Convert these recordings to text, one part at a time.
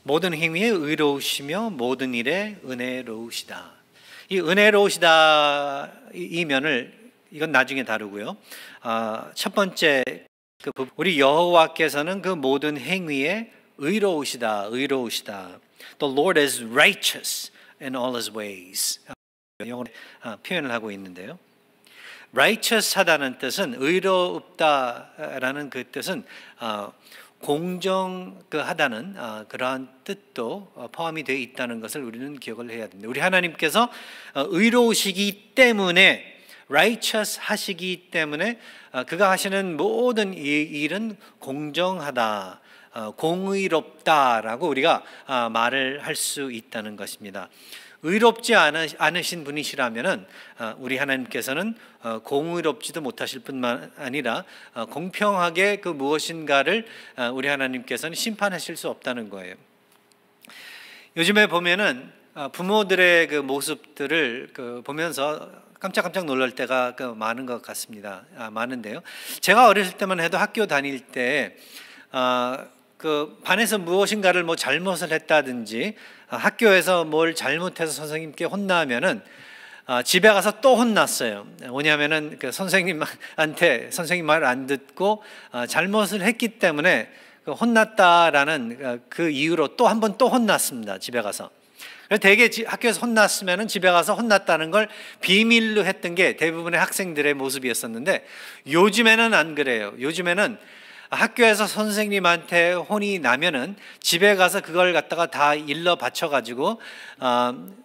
모든 행위에 의로우시며 모든 일에 은혜로우시다. 이 은혜로우시다 이 면을 이건 나중에 다루고요. 첫 번째 우리 여호와께서는 그 모든 행위에 의로우시다. The Lord is righteous in all His ways. 영어로 표현을 하고 있는데요. righteous 하다는 뜻은 의롭다라는 그 뜻은 공정하다는 그러한 뜻도 포함이 되어 있다는 것을 우리는 기억을 해야 됩니다. 우리 하나님께서 의로우시기 때문에 righteous 하시기 때문에 그가 하시는 모든 일은 공정하다, 공의롭다라고 우리가 말을 할 수 있다는 것입니다. 의롭지 않으신 분이시라면은 우리 하나님께서는 공의롭지도 못하실 뿐만 아니라 공평하게 그 무엇인가를 우리 하나님께서는 심판하실 수 없다는 거예요. 요즘에 보면은 부모들의 그 모습들을 보면서 깜짝깜짝 놀랄 때가 많은 것 같습니다. 많은데요. 제가 어렸을 때만 해도 학교 다닐 때 그 반에서 무엇인가를 잘못을 했다든지 학교에서 뭘 잘못해서 선생님께 혼나면은 집에 가서 또 혼났어요. 뭐냐면은 그 선생님한테 선생님 말을 안 듣고 잘못을 했기 때문에 혼났다라는 그 이유로 또 한 번 또 혼났습니다. 집에 가서. 대개 학교에서 혼났으면은 집에 가서 혼났다는 걸 비밀로 했던 게 대부분의 학생들의 모습이었었는데 요즘에는 안 그래요. 요즘에는 학교에서 선생님한테 혼이 나면은 집에 가서 그걸 갖다가 다 일러 바쳐가지고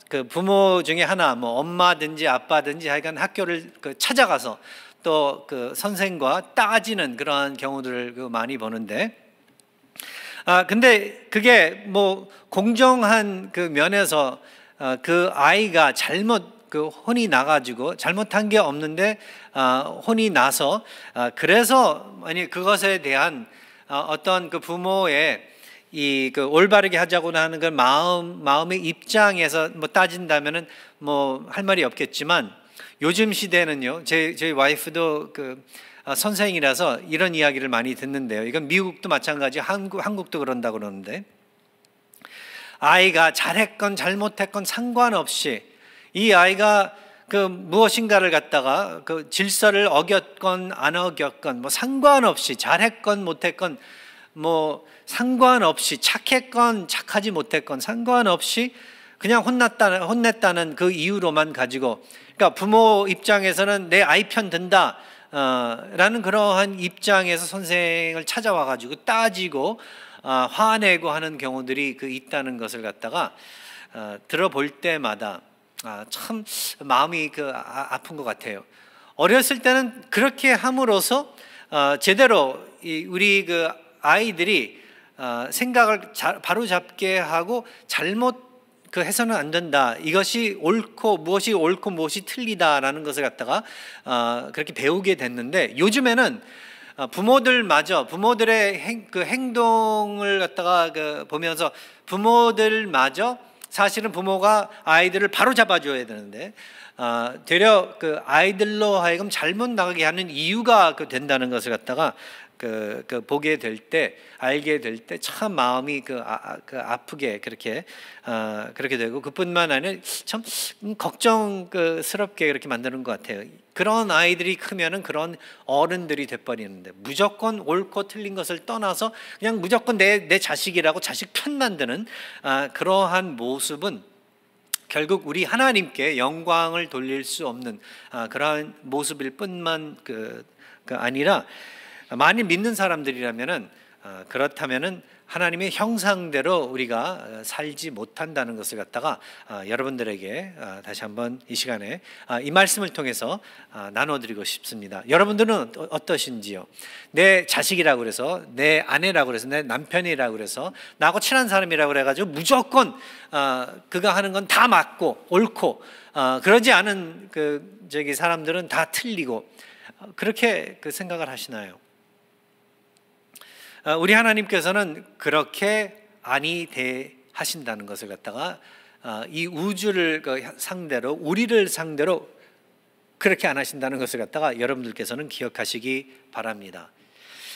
그 부모 중에 하나 엄마든지 아빠든지 하여간 학교를 찾아가서 또 그 선생과 따지는 그러한 경우들을 많이 보는데 근데 그게 공정한 그 면에서 그 아이가 그 혼이 나가지고 잘못한 게 없는데 혼이 나서 그래서 만약 그것에 대한 어떤 그 부모의 그 올바르게 하자고 하는 그 마음의 입장에서 따진다면은 할 말이 없겠지만 요즘 시대는요. 저희 와이프도 선생이라서 이런 이야기를 많이 듣는데요. 이건 미국도 마찬가지, 한국도 그런다고 그러는데 아이가 잘했건 잘못했건 상관없이 이 아이가 무엇인가를 갖다가 그 질서를 어겼건 안 어겼건 상관없이 잘했건 못했건 상관없이 착했건 착하지 못했건 상관없이 그냥 혼냈다는 그 이유로만 가지고 그러니까 부모 입장에서는 내 아이 편 든다 라는 그러한 입장에서 선생을 찾아와 가지고 따지고 화내고 하는 경우들이 있다는 것을 갖다가 들어볼 때마다 참 마음이 아픈 것 같아요. 어렸을 때는 그렇게 함으로써 제대로 우리 아이들이 생각을 바로 잡게 하고 잘못 해서는 안 된다. 이것이 옳고 무엇이 틀리다라는 것을 갖다가 그렇게 배우게 됐는데 요즘에는 부모들의 행동을 갖다가 보면서 부모들마저 사실은 부모가 아이들을 바로 잡아줘야 되는데 되려 아이들로 하여금 잘못 나가게 하는 이유가 된다는 것을 갖다가 보게 될 때 알게 될 때 참 마음이 아프게 그렇게 되고 그뿐만 아니라 참 걱정스럽게 그렇게 만드는 것 같아요. 그런 아이들이 크면은 그런 어른들이 돼버리는데 무조건 옳고 틀린 것을 떠나서 그냥 무조건 내 자식이라고 자식 편 만드는 그러한 모습은 결국 우리 하나님께 영광을 돌릴 수 없는 그러한 모습일 뿐만 아니라 많이 믿는 사람들이라면은 그렇다면은 하나님의 형상대로 우리가 살지 못한다는 것을 갖다가 여러분들에게 다시 한번 이 시간에 이 말씀을 통해서 나눠드리고 싶습니다. 여러분들은 어떠신지요? 내 자식이라고 그래서 내 아내라고 그래서 내 남편이라고 그래서 나하고 친한 사람이라고 그래가지고 무조건 그가 하는 건 다 맞고 옳고 그러지 않은 사람들은 다 틀리고 그렇게 생각을 하시나요? 우리 하나님께서는 그렇게 아니 대하신다는 것을 갖다가 이 우주를 상대로 우리를 상대로 그렇게 안 하신다는 것을 갖다가 여러분들께서는 기억하시기 바랍니다.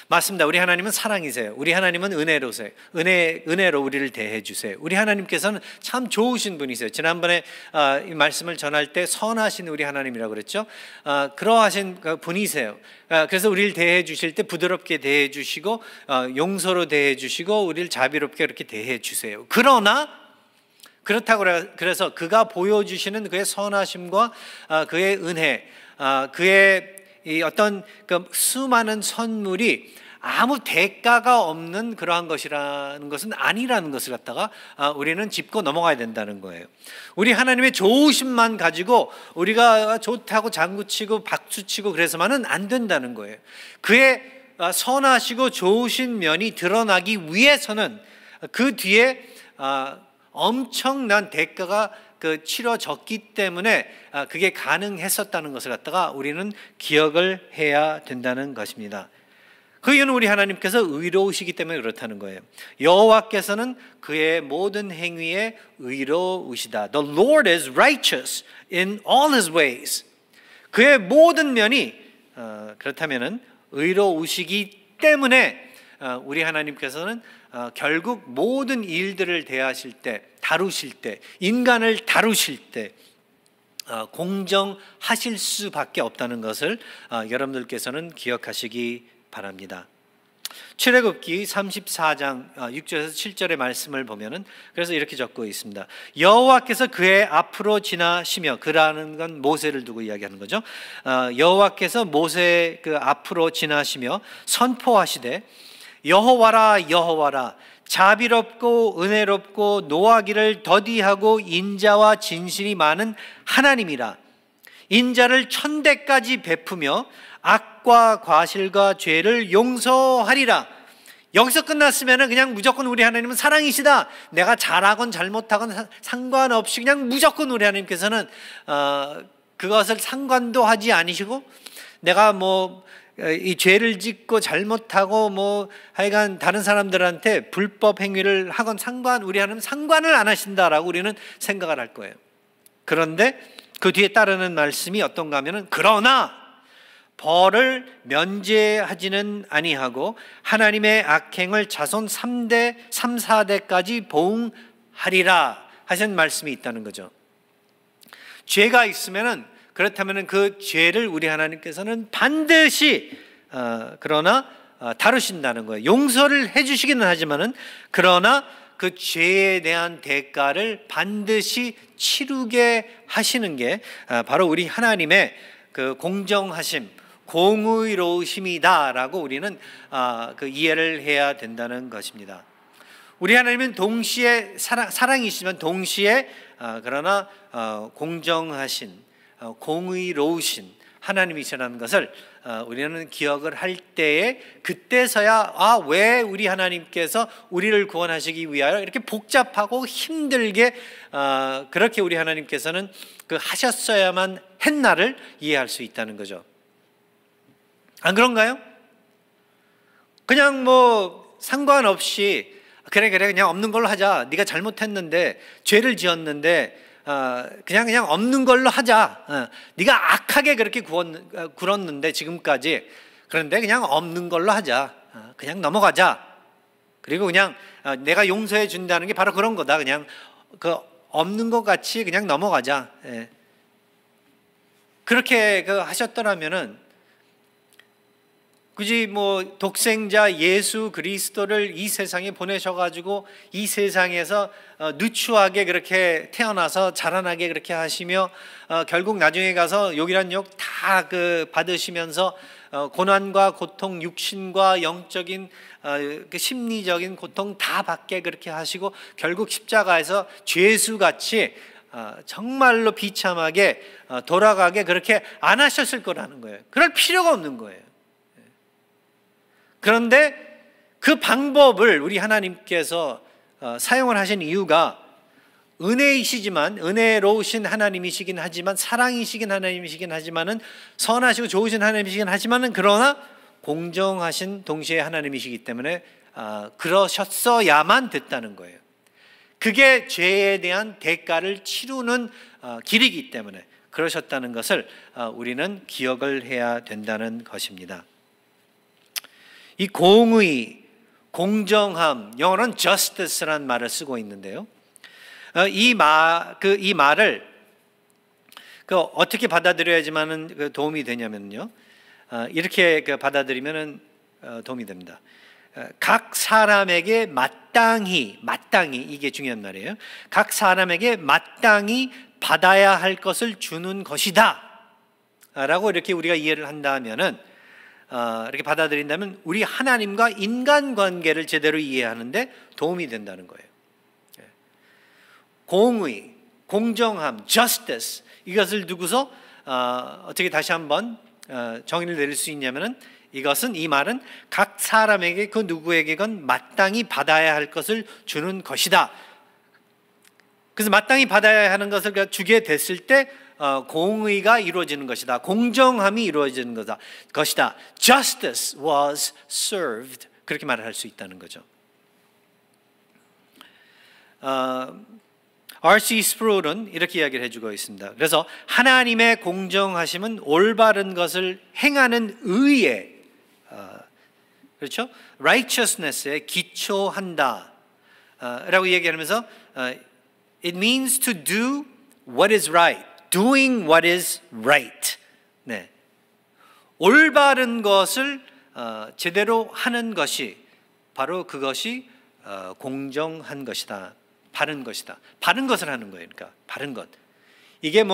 맞습니다. 우리 하나님은 사랑이세요. 우리 하나님은 은혜로세요. 은혜로 우리를 대해 주세요. 우리 하나님께서는 참 좋으신 분이세요. 지난번에 이 말씀을 전할 때 선하신 우리 하나님이라고 그랬죠. 그러하신 분이세요. 그래서 우리를 대해 주실 때 부드럽게 대해 주시고 용서로 대해 주시고 우리를 자비롭게 그렇게 대해 주세요. 그러나 그렇다고 그래서 그가 보여주시는 그의 선하심과 그의 은혜, 그의 이 어떤 그 수많은 선물이 아무 대가가 없는 그러한 것이라는 것은 아니라는 것을 갖다가 우리는 짚고 넘어가야 된다는 거예요. 우리 하나님의 좋으심만 가지고 우리가 좋다고 장구치고 박수치고 그래서만은 안 된다는 거예요. 그의 선하시고 좋으신 면이 드러나기 위해서는 그 뒤에 엄청난 대가가 치러졌기 때문에 그게 가능했었다는 것을 갖다가 우리는 기억을 해야 된다는 것입니다. 그 이유는 우리 하나님께서 의로우시기 때문에 그렇다는 거예요. 여호와께서는 그의 모든 행위에 의로우시다. The Lord is righteous in all his ways. 그의 모든 면이 그렇다면은 의로우시기 때문에 우리 하나님께서는 결국 모든 일들을 대하실 때, 다루실 때, 인간을 다루실 때 공정하실 수밖에 없다는 것을 여러분들께서는 기억하시기 바랍니다. 출애굽기 34장 6절에서 7절의 말씀을 보면은 그래서 이렇게 적고 있습니다. 여호와께서 그의 앞으로 지나시며, 그라는 건 모세를 두고 이야기하는 거죠. 여호와께서 모세 그 앞으로 지나시며 선포하시되 여호와라 여호와라 자비롭고 은혜롭고 노하기를 더디하고 인자와 진실이 많은 하나님이라. 인자를 천대까지 베푸며 악과 과실과 죄를 용서하리라. 여기서 끝났으면 그냥 무조건 우리 하나님은 사랑이시다. 내가 잘하건 잘못하건 상관없이 그냥 무조건 우리 하나님께서는 그것을 상관도 하지 않으시고, 내가 이 죄를 짓고 잘못하고 하여간 다른 사람들한테 불법 행위를 하건 우리 하나님은 상관을 안 하신다라고 우리는 생각을 할 거예요. 그런데 그 뒤에 따르는 말씀이 어떤가 하면은 그러나 벌을 면제하지는 아니하고 하나님의 악행을 자손 3대 3, 4대까지 보응하리라 하신 말씀이 있다는 거죠. 죄가 있으면은, 그렇다면은 그 죄를 우리 하나님께서는 반드시 그러나 다루신다는 거예요. 용서를 해주시기는 하지만은 그러나 그 죄에 대한 대가를 반드시 치르게 하시는 게 바로 우리 하나님의 그 공정하심, 공의로우심이다라고 우리는 그 이해를 해야 된다는 것입니다. 우리 하나님은 동시에 사랑이시지만 동시에 그러나 공정하신, 공의로우신 하나님이시라는 것을 우리는 기억을 할 때에, 그때서야 왜 우리 하나님께서 우리를 구원하시기 위하여 이렇게 복잡하고 힘들게 그렇게 우리 하나님께서는 하셨어야만 했나를 이해할 수 있다는 거죠. 안 그런가요? 그냥 상관없이 그래 그냥 없는 걸로 하자. 네가 잘못했는데, 죄를 지었는데 그냥 없는 걸로 하자. 네가 악하게 그렇게 굴었는데 지금까지, 그런데 그냥 없는 걸로 하자. 그냥 넘어가자. 그리고 그냥 내가 용서해 준다는 게 바로 그런 거다. 그냥 없는 것 같이 그냥 넘어가자. 그렇게 하셨더라면은 굳이 독생자 예수 그리스도를 이 세상에 보내셔가지고 이 세상에서 누추하게 그렇게 태어나서 자라나게 그렇게 하시며 결국 나중에 가서 욕이란 욕 다 받으시면서 고난과 고통, 육신과 영적인 심리적인 고통 다 받게 그렇게 하시고 결국 십자가에서 죄수같이 정말로 비참하게 돌아가게 그렇게 안 하셨을 거라는 거예요. 그럴 필요가 없는 거예요. 그런데 그 방법을 우리 하나님께서 사용을 하신 이유가 은혜이시지만, 은혜로우신 하나님이시긴 하지만, 사랑이시긴 하나님이시긴 하지만은, 선하시고 좋으신 하나님이시긴 하지만은, 그러나 공정하신 동시에 하나님이시기 때문에 그러셨어야만 됐다는 거예요. 그게 죄에 대한 대가를 치르는 길이기 때문에 그러셨다는 것을 우리는 기억을 해야 된다는 것입니다. 이 공의, 공정함, 영어로는 justice라는 말을 쓰고 있는데요. 이 말을 어떻게 받아들여야지만은 도움이 되냐면요. 이렇게 받아들이면은 도움이 됩니다. 각 사람에게 마땅히 이게 중요한 말이에요. 각 사람에게 마땅히 받아야 할 것을 주는 것이다 라고 이렇게 우리가 이해를 한다면은, 이렇게 받아들인다면 우리 하나님과 인간관계를 제대로 이해하는데 도움이 된다는 거예요. 공의, 공정함, justice, 이것을 두고서 어떻게 다시 한번 정의를 내릴 수 있냐면은, 이 말은 각 사람에게 그 누구에게건 마땅히 받아야 할 것을 주는 것이다. 그래서 마땅히 받아야 하는 것을 주게 됐을 때 공의가 이루어지는 것이다. 공정함이 이루어지는 것이다. Justice was served. 그렇게 말을 할 수 있다는 거죠. R.C. 스프롤은 이렇게 이야기를 해주고 있습니다. 그래서 하나님의 공정하심은 올바른 것을 행하는 의에, 그렇죠? righteousness에 기초한다 라고 얘기하면서 it means to do what is right, doing what is right. 네. 올바른 것을 제대로 하는 것이 바로 그것이 공정한 것이다. 바른 것이다. 바른 것을 하는 거예요. 그러니까 바른 것. 이게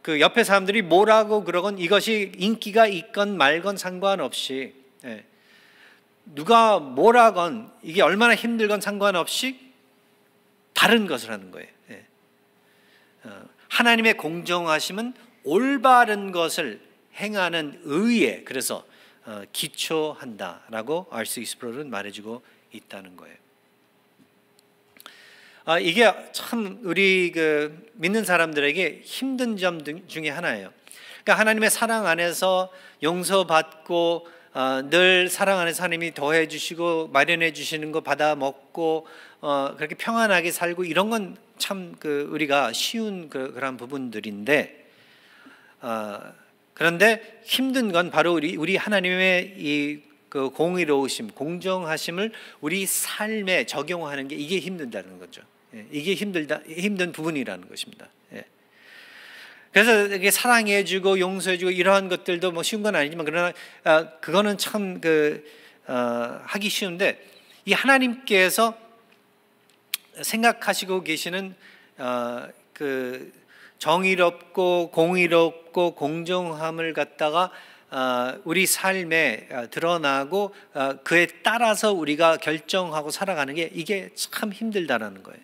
그 옆에 사람들이 뭐라고 그러건, 이것이 인기가 있건 말건 상관없이, 누가 뭐라건, 이게 얼마나 힘들건 상관없이 바른 것을 하는 거예요. 하나님의 공정하심은 올바른 것을 행하는 의에, 그래서 기초한다라고 R.C. 스프롤은 말해주고 있다는 거예요. 이게 참 우리 믿는 사람들에게 힘든 점 중에 하나예요. 그러니까 하나님의 사랑 안에서 용서받고, 늘 사랑 안에서 하나님이 더해 주시고 마련해 주시는 거 받아 먹고, 그렇게 평안하게 살고, 이런 건 참 우리가 쉬운 그런 부분들인데, 그런데 힘든 건 바로 우리 하나님의 이 공의로우심, 공정하심을 우리 삶에 적용하는 게, 이게 힘들다는 거죠. 이게 힘든 부분이라는 것입니다. 그래서 이게 사랑해주고 용서해주고 이러한 것들도 쉬운 건 아니지만, 그러나 그거는 참 하기 쉬운데, 이 하나님께서 생각하시고 계시는 정의롭고 공의롭고 공정함을 갖다가 우리 삶에 드러나고, 그에 따라서 우리가 결정하고 살아가는 게, 이게 참 힘들다라는 거예요.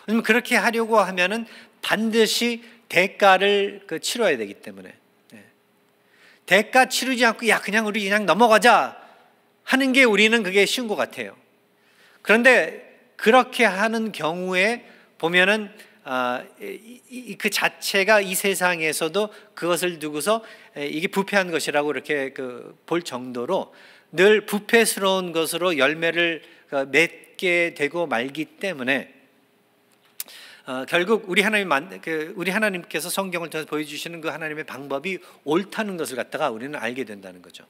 왜냐면 그렇게 하려고 하면은 반드시 대가를 치러야 되기 때문에, 대가 치르지 않고 우리 그냥 넘어가자 하는 게, 우리는 그게 쉬운 것 같아요. 그런데 그렇게 하는 경우에 보면은 그 자체가 이 세상에서도 그것을 두고서 이게 부패한 것이라고 이렇게 볼 정도로 늘 부패스러운 것으로 열매를 맺게 되고 말기 때문에, 결국 우리 하나님께서 성경을 통해서 보여주시는 그 하나님의 방법이 옳다는 것을 갖다가 우리는 알게 된다는 거죠.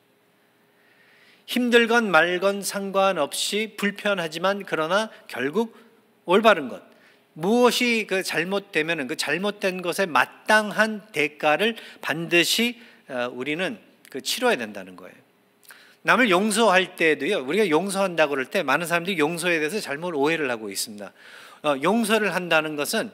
힘들건 말건 상관없이 불편하지만, 그러나 결국 올바른 것, 무엇이 잘못되면 그 잘못된 것에 마땅한 대가를 반드시 우리는 치러야 된다는 거예요. 남을 용서할 때도요, 우리가 용서한다고 그럴 때 많은 사람들이 용서에 대해서 잘못 오해를 하고 있습니다. 용서를 한다는 것은,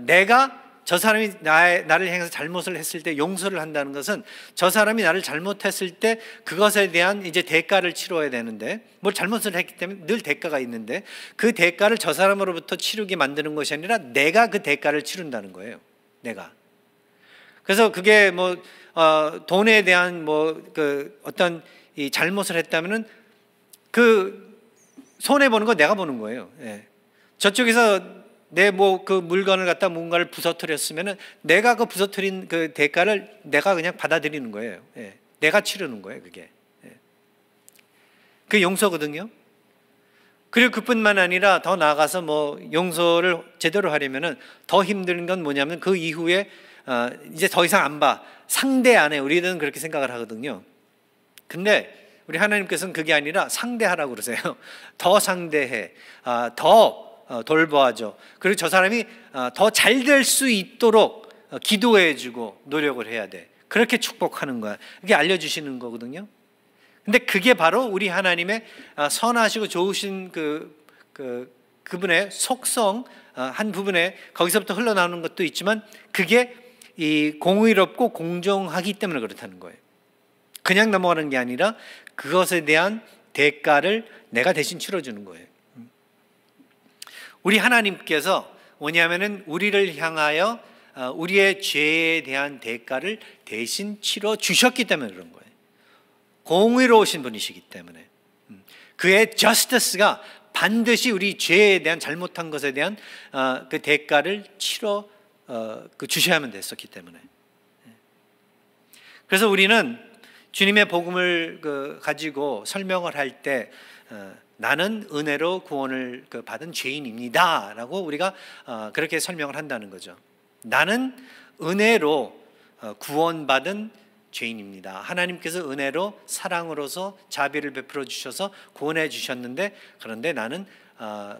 내가 저 사람이 나를 향해서 잘못을 했을 때 용서를 한다는 것은, 저 사람이 나를 잘못했을 때 그것에 대한 이제 대가를 치러야 되는데, 뭘 잘못을 했기 때문에 늘 대가가 있는데, 그 대가를 저 사람으로부터 치르게 만드는 것이 아니라 내가 그 대가를 치른다는 거예요. 내가. 그래서 그게 돈에 대한 어떤 이 잘못을 했다면은, 손해 보는 거 내가 보는 거예요. 저쪽에서 내 그 물건을 갖다 뭔가를 부서뜨렸으면은, 내가 그 부서뜨린 그 대가를 내가 그냥 받아들이는 거예요. 내가 치르는 거예요, 그게. 그게 용서거든요. 그리고 그뿐만 아니라 더 나아가서 용서를 제대로 하려면은 더 힘든 건 뭐냐면, 그 이후에 이제 더 이상 안 봐. 상대 안 해. 우리는 그렇게 생각을 하거든요. 근데 우리 하나님께서는 그게 아니라 상대하라고 그러세요. 더 상대해, 더 돌보아줘. 그리고 저 사람이 더 잘 될 수 있도록 기도해주고 노력을 해야 돼. 그렇게 축복하는 거야. 그게 알려주시는 거거든요. 근데 그게 바로 우리 하나님의 선하시고 좋으신 그분의 속성 한 부분에 거기서부터 흘러나오는 것도 있지만, 그게 이 공의롭고 공정하기 때문에 그렇다는 거예요. 그냥 넘어가는 게 아니라 그것에 대한 대가를 내가 대신 치러주는 거예요. 우리 하나님께서 뭐냐면은 우리를 향하여 우리의 죄에 대한 대가를 대신 치러 주셨기 때문에 그런 거예요. 공의로우신 분이시기 때문에 그의 justice가 반드시 우리 죄에 대한, 잘못한 것에 대한 그 대가를 치러 주셔야만 됐었기 때문에. 그래서 우리는 주님의 복음을 가지고 설명을 할 때 나는 은혜로 구원을 받은 죄인입니다 라고 우리가 그렇게 설명을 한다는 거죠. 나는 은혜로 구원받은 죄인입니다. 하나님께서 은혜로 사랑으로서 자비를 베풀어 주셔서 구원해 주셨는데, 그런데 나는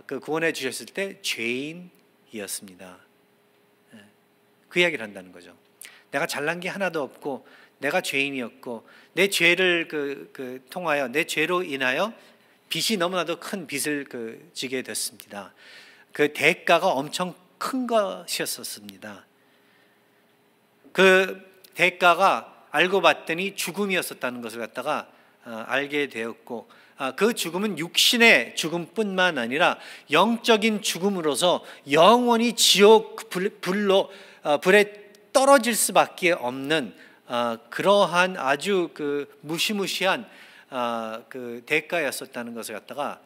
그 구원해 주셨을 때 죄인이었습니다. 그 이야기를 한다는 거죠. 내가 잘난 게 하나도 없고 내가 죄인이었고 내 죄를 통하여, 내 죄로 인하여 빚이 너무나도 큰 빚을 지게 됐습니다. 그 대가가 엄청 큰 것이었습니다. 그 대가가 알고 봤더니 죽음이었었다는 것을 갖다가 알게 되었고, 그 죽음은 육신의 죽음뿐만 아니라 영적인 죽음으로서 영원히 지옥 불에 떨어질 수밖에 없는 그러한 아주 무시무시한 그 대가였었다는 것을 갖다가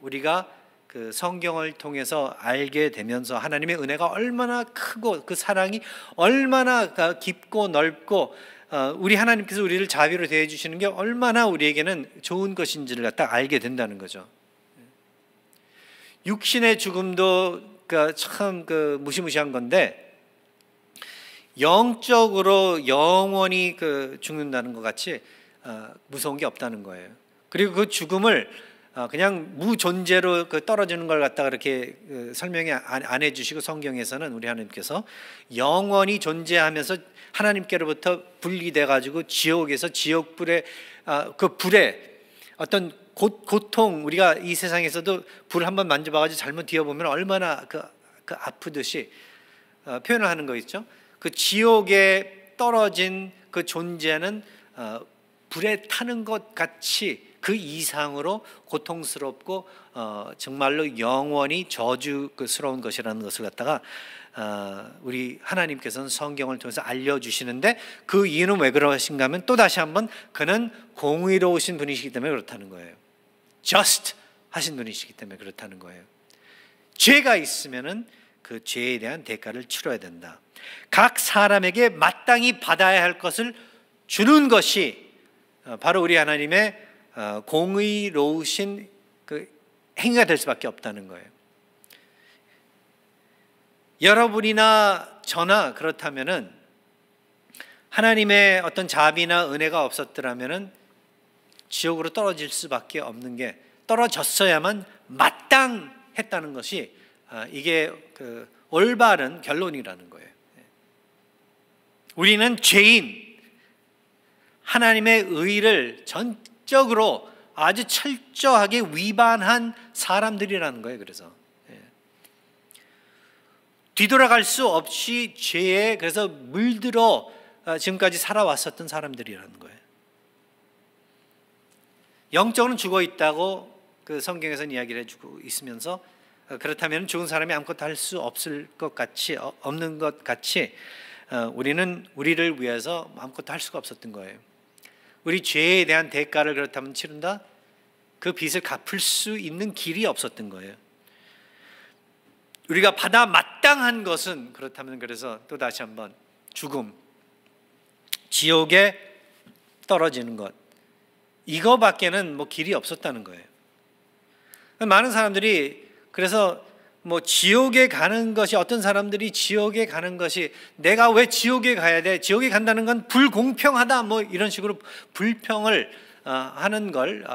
우리가 그 성경을 통해서 알게 되면서 하나님의 은혜가 얼마나 크고 그 사랑이 얼마나 깊고 넓고 우리 하나님께서 우리를 자비로 대해 주시는 게 얼마나 우리에게는 좋은 것인지를 갖다 알게 된다는 거죠. 육신의 죽음도 참 무시무시한 건데, 영적으로 영원히 죽는다는 것 같이 무서운 게 없다는 거예요. 그리고 그 죽음을 그냥 무존재로 떨어지는 걸 갖다가 그렇게 설명이 안 해주시고, 성경에서는 우리 하나님께서 영원히 존재하면서 하나님께로부터 분리돼 가지고 지옥에서 지옥불에 그 불에 어떤 고통, 우리가 이 세상에서도 불 한번 만져봐가지고 잘못 뒤어보면 얼마나 아프듯이 표현을 하는 거 있죠. 그 지옥에 떨어진 그 존재는 불에 타는 것 같이 그 이상으로 고통스럽고 정말로 영원히 저주스러운 것이라는 것을 갖다가 우리 하나님께서는 성경을 통해서 알려주시는데, 그 이유는 왜 그러신가 하면 또 다시 한번 그는 공의로우신 분이시기 때문에 그렇다는 거예요. just 하신 분이시기 때문에 그렇다는 거예요. 죄가 있으면은 그 죄에 대한 대가를 치러야 된다. 각 사람에게 마땅히 받아야 할 것을 주는 것이 바로 우리 하나님의 공의로우신 그 행위가 될 수밖에 없다는 거예요. 여러분이나 저나 그렇다면은 하나님의 어떤 자비나 은혜가 없었더라면은 지옥으로 떨어질 수밖에 없는 게, 떨어졌어야만 마땅했다는 것이 이게 올바른 결론이라는 거예요. 우리는 죄인, 하나님의 의를 전적으로 아주 철저하게 위반한 사람들이라는 거예요. 그래서 뒤돌아갈 수 없이 죄에 그래서 물들어 지금까지 살아왔었던 사람들이라는 거예요. 영적으로는 죽어 있다고 그 성경에서는 이야기를 해주고 있으면서, 그렇다면 죽은 사람이 아무것도 할 수 없을 것 같이, 없는 것 같이 우리는 우리를 위해서 아무것도 할 수가 없었던 거예요. 우리 죄에 대한 대가를 그렇다면 치른다? 그 빚을 갚을 수 있는 길이 없었던 거예요. 우리가 받아 마땅한 것은 그렇다면, 그래서 또 다시 한번 죽음, 지옥에 떨어지는 것, 이거밖에는 길이 없었다는 거예요. 많은 사람들이 그래서 지옥에 가는 것이, 어떤 사람들이 지옥에 가는 것이 내가 왜 지옥에 가야 돼? 지옥에 간다는 건 불공평하다, 이런 식으로 불평을 하는 걸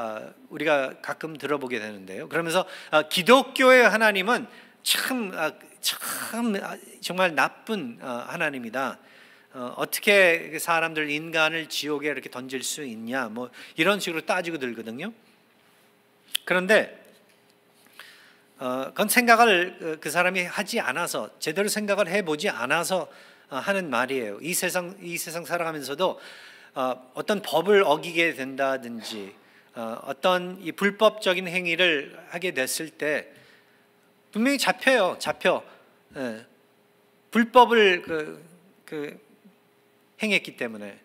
우리가 가끔 들어보게 되는데요. 그러면서 기독교의 하나님은 참 정말 나쁜 하나님이다. 어떻게 사람들 인간을 지옥에 이렇게 던질 수 있냐, 뭐 이런 식으로 따지고 들거든요. 그런데 그건 생각을 그 사람이 하지 않아서, 제대로 생각을 해보지 않아서 하는 말이에요. 이 세상 살아가면서도 어떤 법을 어기게 된다든지 어떤 이 불법적인 행위를 하게 됐을 때 분명히 잡혀. 예. 불법을 행했기 때문에.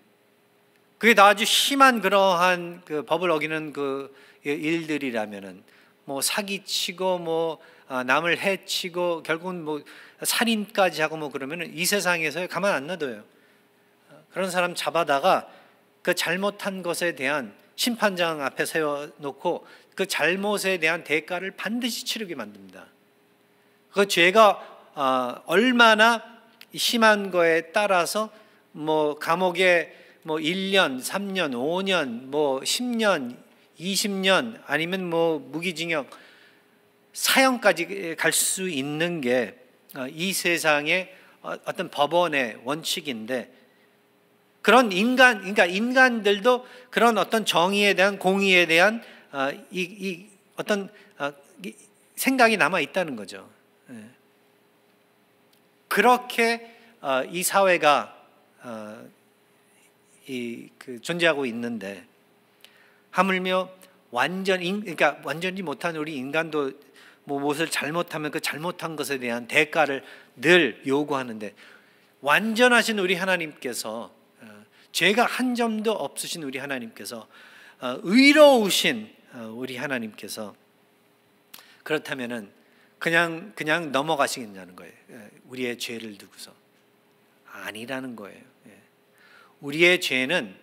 그게 아주 심한 그러한 그 법을 어기는 그 일들이라면은 뭐 사기치고 뭐 남을 해치고 결국은 뭐 살인까지 하고 뭐 그러면은 이 세상에서 가만 안 놔둬요. 그런 사람 잡아다가 그 잘못한 것에 대한 심판장 앞에 세워놓고 그 잘못에 대한 대가를 반드시 치르게 만듭니다. 그 죄가 얼마나 심한 거에 따라서 뭐 감옥에 뭐 1년, 3년, 5년, 뭐 10년, 20년 아니면 뭐 무기징역, 사형까지 갈 수 있는 게 이 세상의 어떤 법원의 원칙인데, 그런 그러니까 인간들도 그런 어떤 정의에 대한, 공의에 대한 이 어떤 생각이 남아 있다는 거죠. 그렇게 이 사회가 존재하고 있는데, 하물며 그러니까 완전히 못한 우리 인간도 뭐 무엇을 잘못하면 그 잘못한 것에 대한 대가를 늘 요구하는데, 완전하신 우리 하나님께서, 죄가 한 점도 없으신 우리 하나님께서, 의로우신 우리 하나님께서 그렇다면은 그냥 넘어가시겠냐는 거예요. 우리의 죄를 두고서. 아니라는 거예요. 우리의 죄는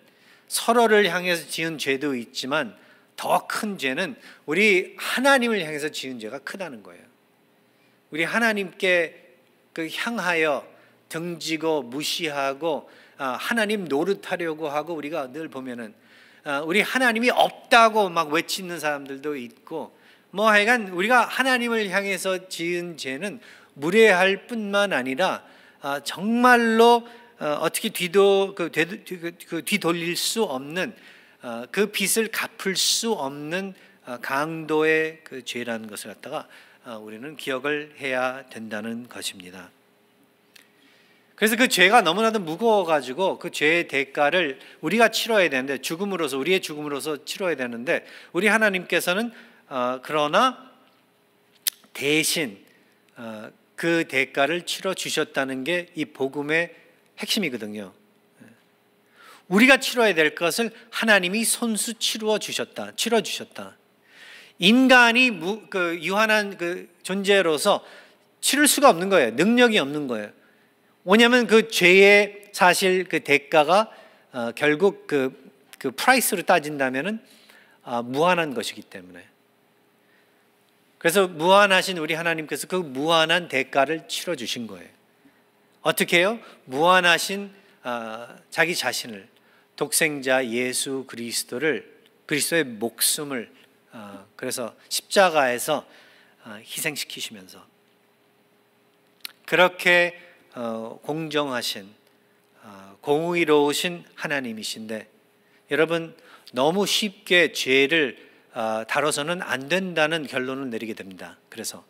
서로를 향해서 지은 죄도 있지만 더 큰 죄는 우리 하나님을 향해서 지은 죄가 크다는 거예요. 우리 하나님께 향하여 등지고 무시하고 하나님 노릇하려고 하고, 우리가 늘 보면은 우리 하나님이 없다고 막 외치는 사람들도 있고, 뭐 하여간 우리가 하나님을 향해서 지은 죄는 무례할 뿐만 아니라 정말로 어떻게 뒤돌릴 수 없는, 그 빚을 갚을 수 없는 강도의 그 죄라는 것을 갖다가 우리는 기억을 해야 된다는 것입니다. 그래서 그 죄가 너무나도 무거워가지고 그 죄의 대가를 우리가 치러야 되는데, 우리의 죽음으로서 치러야 되는데, 우리 하나님께서는 그러나 대신 그 대가를 치러 주셨다는 게 이 복음의 핵심이거든요. 우리가 치러야 될 것을 하나님이 손수 치러 주셨다. 인간이 유한한 존재로서 치를 수가 없는 거예요. 능력이 없는 거예요. 왜냐하면 그 죄의 사실 그 대가가 결국 그 프라이스로 따진다면은 무한한 것이기 때문에. 그래서 무한하신 우리 하나님께서 그 무한한 대가를 치러 주신 거예요. 어떻게 해요? 무한하신 자기 자신을, 독생자 예수 그리스도의 목숨을 그래서 십자가에서 희생시키시면서, 그렇게 공정하신 공의로우신 하나님이신데, 여러분 너무 쉽게 죄를 다뤄서는 안 된다는 결론을 내리게 됩니다. 그래서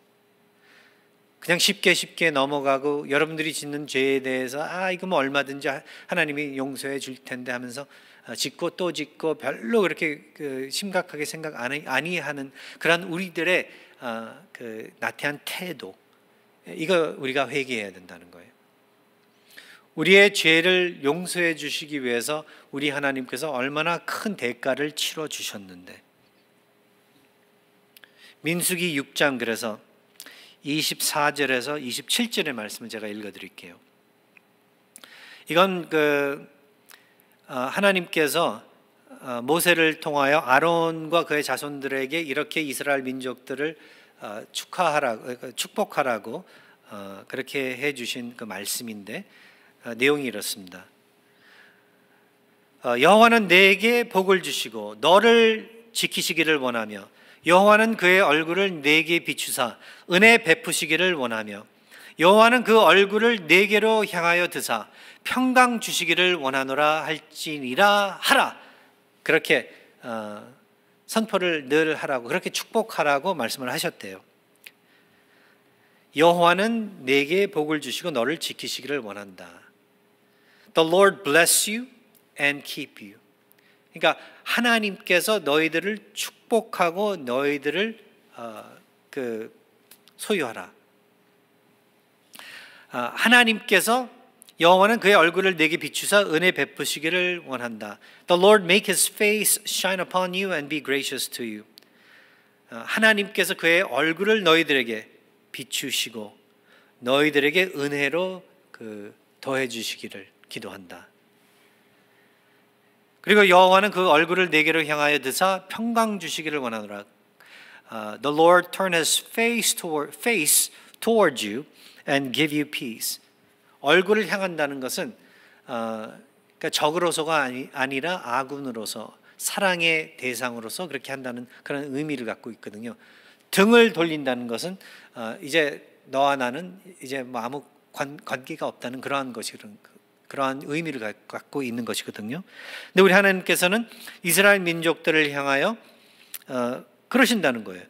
그냥 쉽게 넘어가고, 여러분들이 짓는 죄에 대해서 이거 뭐 얼마든지 하나님이 용서해 줄 텐데 하면서 짓고 또 짓고 별로 그렇게 심각하게 생각 아니하는 그런 우리들의 그 나태한 태도, 이거 우리가 회개해야 된다는 거예요. 우리의 죄를 용서해 주시기 위해서 우리 하나님께서 얼마나 큰 대가를 치러 주셨는데, 민수기 6장 그래서 24절에서 27절의 말씀을 제가 읽어드릴게요. 이건 하나님께서 모세를 통하여 아론과 그의 자손들에게 이렇게 이스라엘 민족들을 축복하라고 그렇게 해주신 그 말씀인데, 내용이 이렇습니다. 여호와는 내게 복을 주시고 너를 지키시기를 원하며 여호와는 그의 얼굴을 내게 비추사 은혜 베푸시기를 원하며 여호와는 그 얼굴을 내게로 향하여 드사 평강 주시기를 원하노라 할지니라 하라. 그렇게 선포를 늘 하라고, 그렇게 축복하라고 말씀을 하셨대요. 여호와는 내게 복을 주시고 너를 지키시기를 원한다. The Lord bless you and keep you. 그러니까 하나님께서 너희들을 축복하고 너희들을 소유하라. 하나님께서 여호와는 그의 얼굴을 내게 비추사 은혜 베푸시기를 원한다. The Lord make His face shine upon you and be gracious to you. 하나님께서 그의 얼굴을 너희들에게 비추시고 너희들에게 은혜로 더해 주시기를 기도한다. 그리고 여호와는 그 얼굴을 내게로 향하여 드사 평강 주시기를 원하노라. The Lord turn His face toward you and give you peace. 얼굴을 향한다는 것은 그러니까 적으로서가 아니라 아군으로서, 사랑의 대상으로서 그렇게 한다는 그런 의미를 갖고 있거든요. 등을 돌린다는 것은 이제 너와 나는 이제 뭐 아무 관계가 없다는 그러한 그러한 의미를 갖고 있는 것이거든요. 근데 우리 하나님께서는 이스라엘 민족들을 향하여 그러신다는 거예요.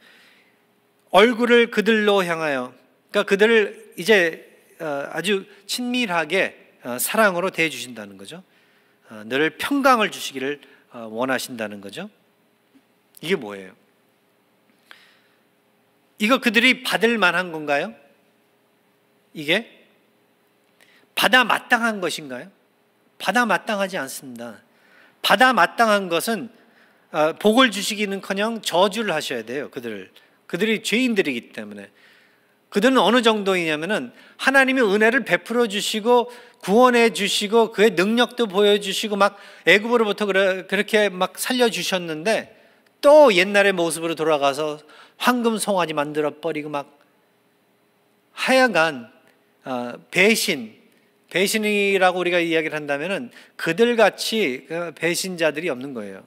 얼굴을 그들로 향하여, 그러니까 그들을 이제 아주 친밀하게 사랑으로 대해 주신다는 거죠. 늘 평강을 주시기를 원하신다는 거죠. 이게 뭐예요? 이거 그들이 받을 만한 건가요? 이게 받아 마땅한 것인가요? 받아 마땅하지 않습니다. 받아 마땅한 것은 복을 주시기는커녕 저주를 하셔야 돼요. 그들이 죄인들이기 때문에. 그들은 어느 정도이냐면은 하나님이 은혜를 베풀어 주시고 구원해 주시고 그의 능력도 보여주시고 막 애굽으로부터 그렇게 막 살려 주셨는데 또 옛날의 모습으로 돌아가서 황금 송아지 만들어 버리고 막 하여간 배신이라고 우리가 이야기를 한다면은 그들같이 배신자들이 없는 거예요.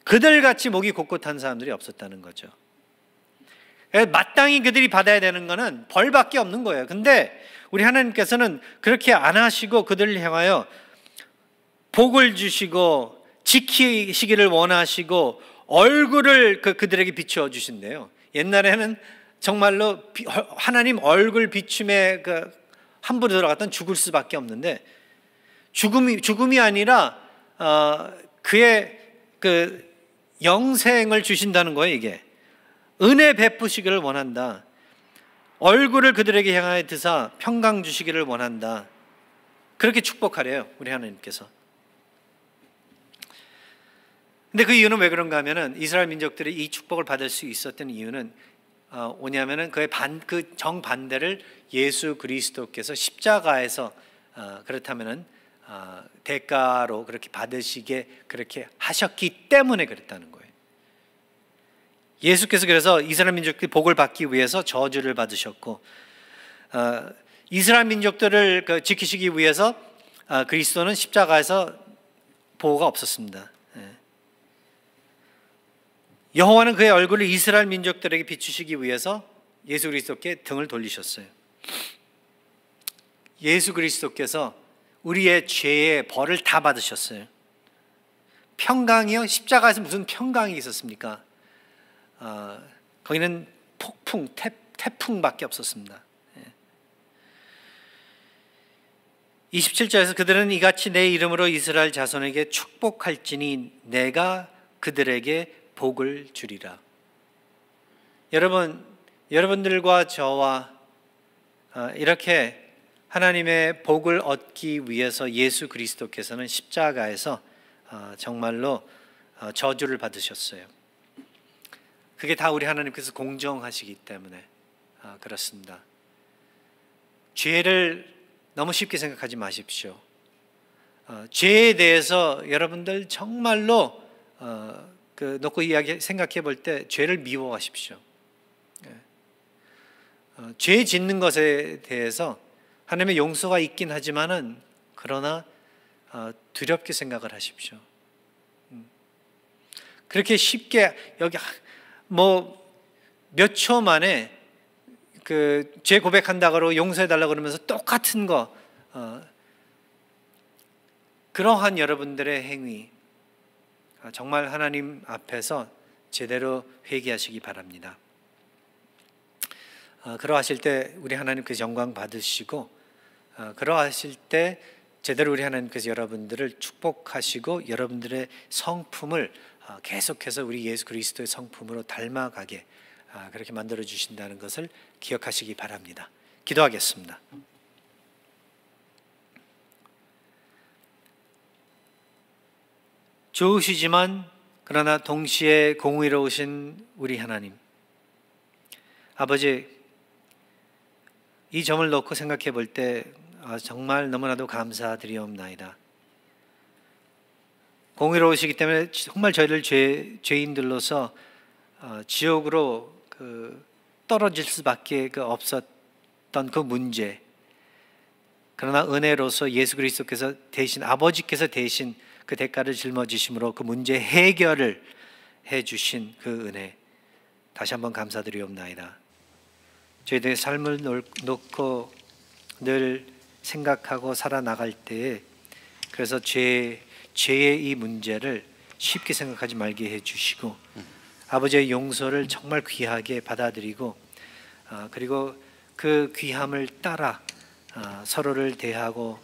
그들같이 목이 곧곧한 사람들이 없었다는 거죠. 마땅히 그들이 받아야 되는 것은 벌밖에 없는 거예요. 근데 우리 하나님께서는 그렇게 안 하시고 그들을 향하여 복을 주시고 지키시기를 원하시고 얼굴을 그들에게 비추어 주신대요. 옛날에는 정말로 하나님 얼굴 비춤에 함부로 들어갔던 죽을 수밖에 없는데 죽음이 아니라 그의 영생을 주신다는 거예요. 이게 은혜 베푸시기를 원한다. 얼굴을 그들에게 향하여 드사 평강 주시기를 원한다. 그렇게 축복하래요, 우리 하나님께서. 근데 그 이유는 왜 그런가 하면은 이스라엘 민족들이 이 축복을 받을 수 있었던 이유는 뭐냐면은 그 정반대를 예수 그리스도께서 십자가에서 그렇다면은 대가로 그렇게 받으시게 그렇게 하셨기 때문에 그랬다는 거예요. 예수께서 그래서 이스라엘 민족들이 복을 받기 위해서 저주를 받으셨고 이스라엘 민족들을 지키시기 위해서 그리스도는 십자가에서 보호가 없었습니다. 여호와는 그의 얼굴을 이스라엘 민족들에게 비추시기 위해서 예수 그리스도께 등을 돌리셨어요. 예수 그리스도께서 우리의 죄의 벌을 다 받으셨어요. 평강이요? 십자가에서 무슨 평강이 있었습니까? 거기는 폭풍, 태풍밖에 없었습니다. 27절에서 그들은 이같이 내 이름으로 이스라엘 자손에게 축복할지니 내가 그들에게 복을 주리라. 여러분들과 저와 이렇게 하나님의 복을 얻기 위해서 예수 그리스도께서는 십자가에서 정말로 저주를 받으셨어요. 그게 다 우리 하나님께서 공정하시기 때문에 그렇습니다. 죄를 너무 쉽게 생각하지 마십시오. 죄에 대해서 여러분들 정말로 놓고 생각해 볼 때 죄를 미워하십시오. 죄 짓는 것에 대해서 하나님의 용서가 있긴 하지만은 그러나 두렵게 생각을 하십시오. 그렇게 쉽게 여기 뭐 몇 초 만에 그 죄 고백한다고 용서해 달라고 그러면서 똑같은 거 그러한 여러분들의 행위 정말 하나님 앞에서 제대로 회개하시기 바랍니다. 그러하실 때 우리 하나님께서 영광 받으시고 그러하실 때 제대로 우리 하나님께서 여러분들을 축복하시고 여러분들의 성품을 계속해서 우리 예수 그리스도의 성품으로 닮아가게 그렇게 만들어 주신다는 것을 기억하시기 바랍니다. 기도하겠습니다. 좋으시지만 그러나 동시에 공의로우신 우리 하나님, 아버지, 이 점을 놓고 생각해 볼 때 정말 너무나도 감사드리옵나이다. 공의로우시기 때문에 정말 저희를 죄인들로서 지옥으로 떨어질 수밖에 없었던 그 문제, 그러나 은혜로서 예수 그리스도께서 대신 아버지께서 대신 그 대가를 짊어지심으로 그 문제 해결을 해주신 그 은혜 다시 한번 감사드리옵나이다. 저희들의 삶을 놓고 늘 생각하고 살아나갈 때에 그래서 죄의 이 문제를 쉽게 생각하지 말게 해주시고 아버지의 용서를 정말 귀하게 받아들이고 그리고 그 귀함을 따라 서로를 대하고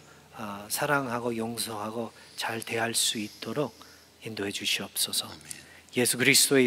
사랑하고 용서하고 잘 대할 수 있도록 인도해 주시옵소서. 예수 그리스도의 이름